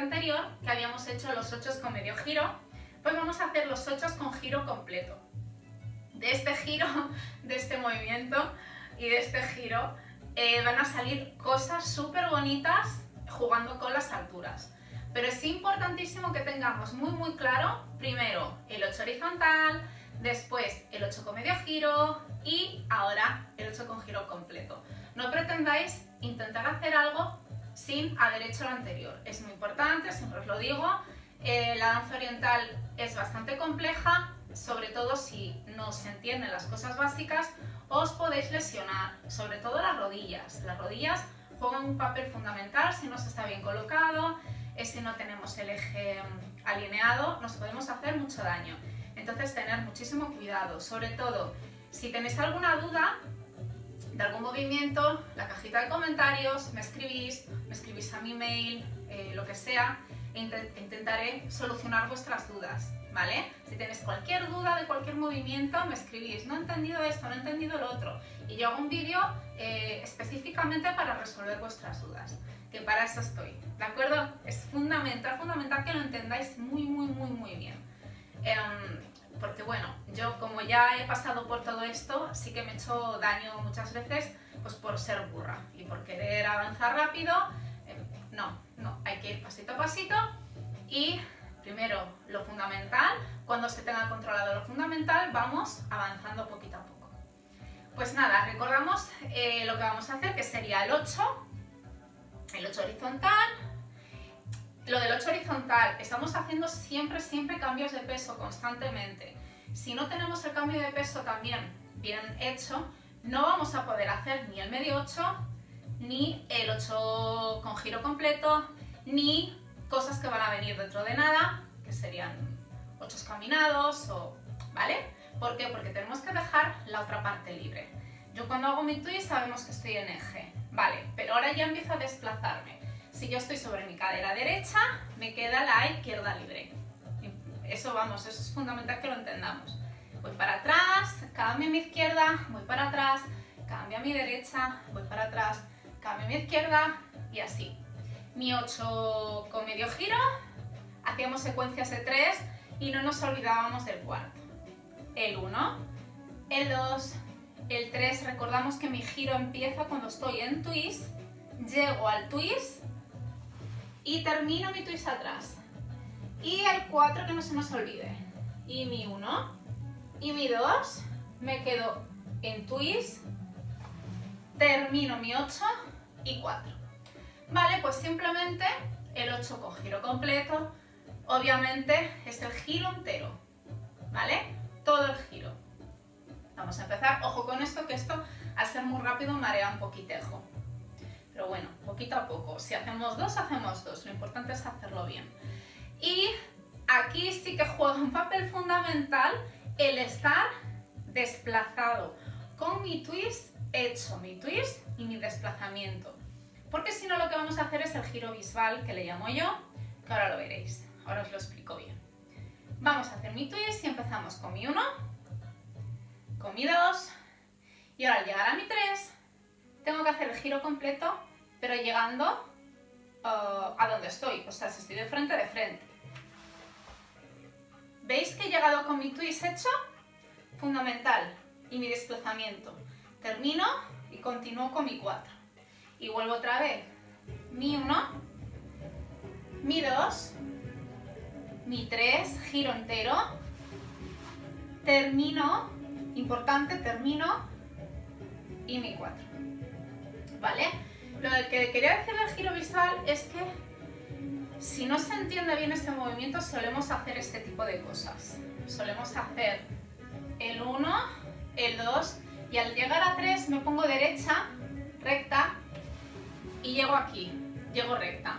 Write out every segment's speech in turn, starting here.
anterior, que habíamos hecho los 8 con medio giro, pues vamos a hacer los 8 con giro completo. De este giro, de este movimiento y de este giro van a salir cosas súper bonitas jugando con las alturas. Pero es importantísimo que tengamos muy claro, primero el 8 horizontal, después el 8 con medio giro y ahora el 8 con giro completo. No pretendáis intentar hacer algo sin haber hecho lo anterior. Es muy importante, siempre os lo digo, la danza oriental es bastante compleja, sobre todo si no se entienden las cosas básicas, os podéis lesionar, sobre todo las rodillas. Las rodillas juegan un papel fundamental si no se está bien colocado, si no tenemos el eje alineado, nos podemos hacer mucho daño. Entonces tener muchísimo cuidado, sobre todo si tenéis alguna duda de algún movimiento, la cajita de comentarios, me escribís a mi mail, lo que sea, e intentaré solucionar vuestras dudas, ¿vale? Si tenéis cualquier duda de cualquier movimiento, me escribís, no he entendido esto, no he entendido lo otro, y yo hago un vídeo específicamente para resolver vuestras dudas, que para eso estoy, ¿de acuerdo? Es fundamental que lo entendáis muy bien. Porque bueno, yo como ya he pasado por todo esto, sí que me he hecho daño muchas veces pues por ser burra y por querer avanzar rápido. No, hay que ir pasito a pasito y primero lo fundamental, cuando se tenga controlado lo fundamental, vamos avanzando poquito a poco. Pues nada, recordamos lo que vamos a hacer, que sería el 8 horizontal. Lo del 8 horizontal, estamos haciendo siempre cambios de peso constantemente. Si no tenemos el cambio de peso también bien hecho, no vamos a poder hacer ni el medio 8, ni el 8 con giro completo, ni cosas que van a venir dentro de nada, que serían 8 caminados, ¿vale? ¿Por qué? Porque tenemos que dejar la otra parte libre. Yo cuando hago mi twist sabemos que estoy en eje, ¿vale? Pero ahora ya empiezo a desplazarme. Si yo estoy sobre mi cadera derecha, me queda la izquierda libre. Eso es fundamental que lo entendamos. Voy para atrás, cambio a mi izquierda, voy para atrás, cambio a mi derecha, voy para atrás, cambio a mi izquierda y así. Mi 8 con medio giro, hacíamos secuencias de 3 y no nos olvidábamos del cuarto. El 1, el 2, el 3, recordamos que mi giro empieza cuando estoy en twist, llego al twist y termino mi twist atrás. Y el 4 que no se nos olvide. Y mi 1 y mi 2, me quedo en twist, termino mi 8 y 4. Vale, pues simplemente el 8 con giro completo, obviamente es el giro entero, ¿vale? Todo el giro. Vamos a empezar, ojo con esto, que esto al ser muy rápido marea un poquitejo. Pero bueno, poquito a poco. Si hacemos 2, hacemos 2. Lo importante es hacerlo bien. Y aquí sí que juega un papel fundamental el estar desplazado. Con mi twist, hecho mi twist y mi desplazamiento. Porque si no, lo que vamos a hacer es el giro visual, que le llamo yo, que ahora lo veréis. Ahora os lo explico bien. Vamos a hacer mi twist y empezamos con mi 1, con mi 2, y ahora al llegar a mi 3, tengo que hacer el giro completo, pero llegando a donde estoy, o sea, si estoy de frente, de frente. ¿Veis que he llegado con mi twist hecho? Fundamental. Y mi desplazamiento. Termino y continúo con mi 4. Y vuelvo otra vez. Mi 1, mi 2, mi 3, giro entero. Termino, importante, termino y mi 4. ¿Vale? Lo que quería decir del giro visual es que si no se entiende bien este movimiento, solemos hacer este tipo de cosas. Solemos hacer el 1, el 2 y al llegar a 3 me pongo derecha, recta y llego aquí, llego recta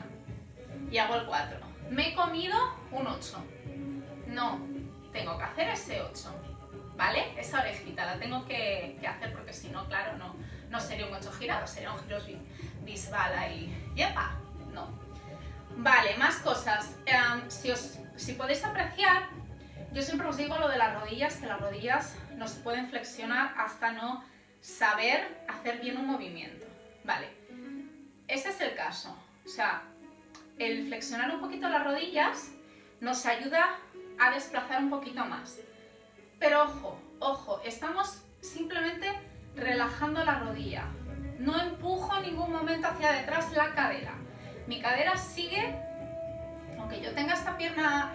y hago el 4. Me he comido un 8. No, tengo que hacer ese 8. ¿Vale? Esa orejita la tengo que hacer porque si no, claro, no sería un 8 girado, sería un giro bisbal ahí. ¡Yepa! No. Vale, más cosas. Si podéis apreciar, yo siempre os digo lo de las rodillas, que las rodillas no se pueden flexionar hasta no saber hacer bien un movimiento. Vale, ese es el caso. O sea, el flexionar un poquito las rodillas nos ayuda a desplazar un poquito más. Pero ojo, ojo, estamos simplemente relajando la rodilla. No empujo en ningún momento hacia detrás la cadera. Mi cadera sigue, aunque yo tenga esta pierna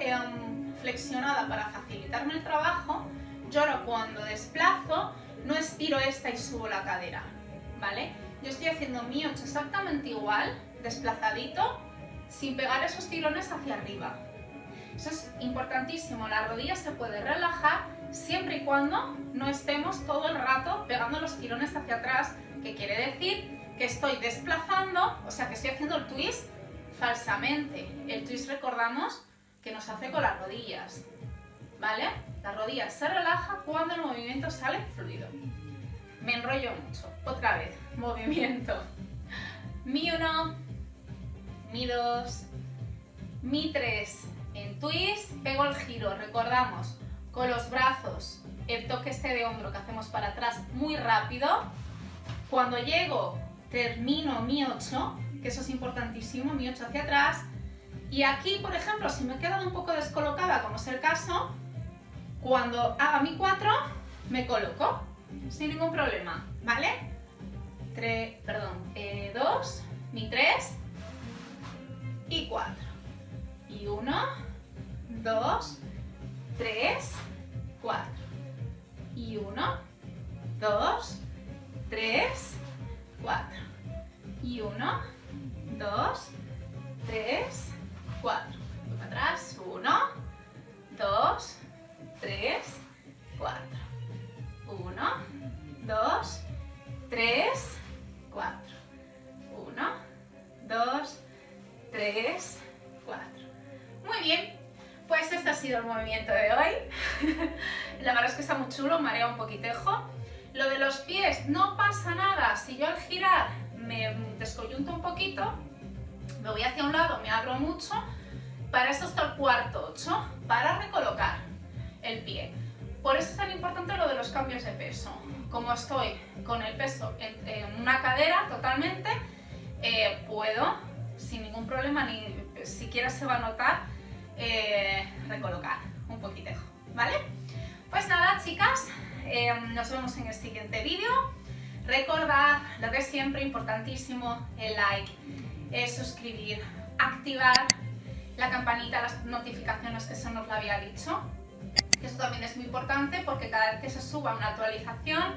flexionada para facilitarme el trabajo, yo ahora cuando desplazo no estiro esta y subo la cadera, ¿vale? Yo estoy haciendo mi 8 exactamente igual, desplazadito, sin pegar esos tirones hacia arriba. Eso es importantísimo, la rodilla se puede relajar siempre y cuando no estemos todo el rato pegando los tirones hacia atrás, que quiere decir que estoy desplazando, o sea que estoy haciendo el twist falsamente. El twist, recordamos, que nos hace con las rodillas, ¿vale? La rodilla se relaja cuando el movimiento sale fluido. Me enrollo mucho. Otra vez, movimiento. Mi 1, mi 2, mi 3 en twist, pego el giro, recordamos, con los brazos, el toque este de hombro que hacemos para atrás muy rápido. Cuando llego, termino mi 8, que eso es importantísimo, mi 8 hacia atrás. Y aquí, por ejemplo, si me he quedado un poco descolocada, como es el caso, cuando haga mi 4, me coloco, sin ningún problema, ¿vale? 2, mi 3 y 4. Y 1, 2, 3, 4. Y 1, 2, 3, 4. Y 1, 2, 3, 4. Para atrás, 1, 2, 3, 4. 1, 2, 3, 4. 1, 2, 3, 4. Muy bien, pues este ha sido el movimiento de hoy. La verdad es que está muy chulo, marea un poquitejo. Lo de los pies, no pasa nada. Si yo al girar me descoyunto un poquito, me voy hacia un lado, me abro mucho. Para eso está el cuarto 8, para recolocar el pie. Por eso es tan importante lo de los cambios de peso. Como estoy con el peso en una cadera totalmente, puedo, sin ningún problema, ni siquiera se va a notar, recolocar un poquitejo, ¿vale? Pues nada, chicas, nos vemos en el siguiente vídeo. Recordad lo de siempre, importantísimo, el like, suscribir, activar la campanita, las notificaciones, que eso nos lo había dicho. Eso también es muy importante porque cada vez que se suba una actualización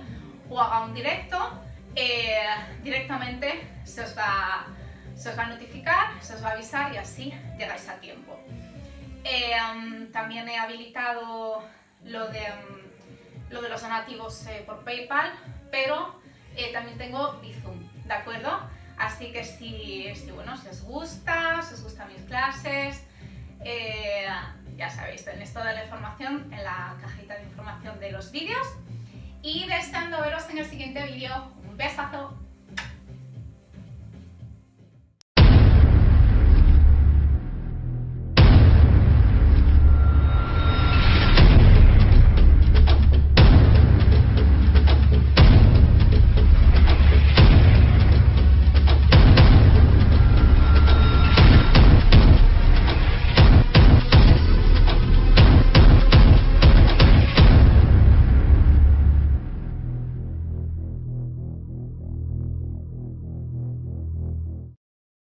o haga un directo, directamente se os va a notificar, se os va a avisar y así llegáis a tiempo. También he habilitado lo de los donativos por PayPal, pero también tengo Bizum, ¿de acuerdo? Así que si os gustan mis clases, ya sabéis, tenéis toda la información en la cajita de información de los vídeos. Y deseando veros en el siguiente vídeo. Un besazo.